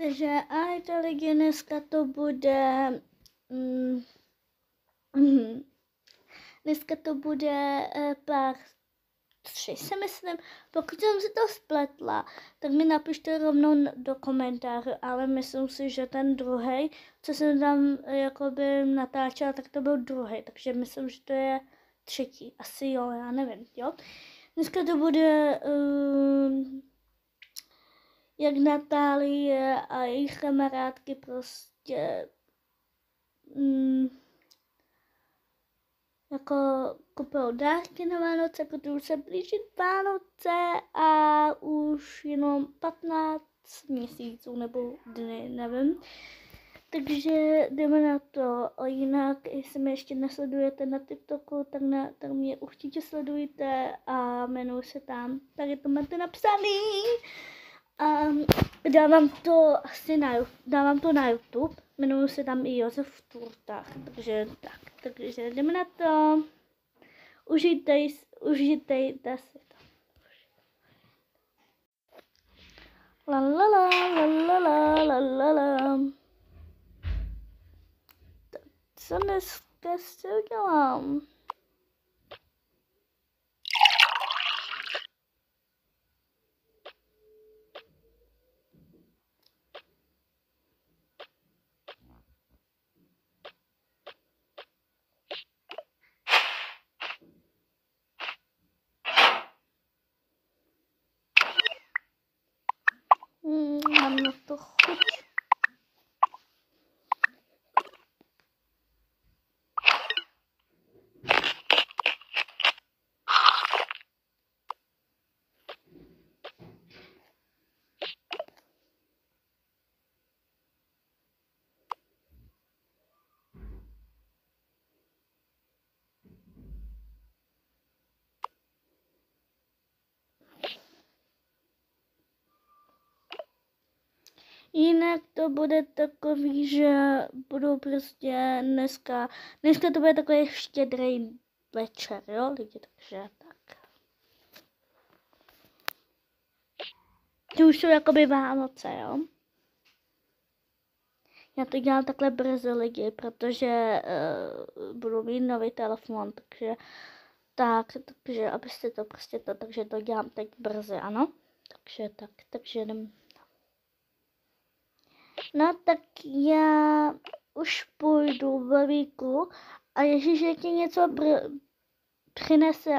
Takže ahojte lidi, dneska to bude... dneska to bude pár 3, si myslím. Pokud jsem si to spletla, tak mi napište rovnou do komentářů, ale myslím si, že ten druhý, co jsem tam jakoby natáčela, tak to byl druhý, takže myslím, že to je třetí. Asi jo, já nevím, jo. Dneska to bude... jak Natálie a jejich kamarádky prostě jako kupují dárky na Vánoce, protože už se blíží Vánoce a už jenom 15 měsíců nebo dny, nevím. Takže jdeme na to. A jinak, jestli mě ještě nesledujete na TikToku, tak mě určitě sledujte a jmenuji se tam. Tady to máte napsaný. A dávám to na YouTube, jmenuji se tam i Josef v Turtách, takže jdeme na to, užijte si to. La la la la la la la la la. Tak co dneska si udělám? Mám na to chuť. Jinak to bude takový, že budu prostě dneska to bude takový štědrý večer, jo, lidi, takže tak. To už jsou jakoby Vánoce, jo. Já to dělám takhle brzy, lidi, protože budu mít nový telefon, takže abyste to takže to dělám teď brzy, ano. Takže jdem. No tak já už půjdu ve víku a Ježíš ti něco přinese.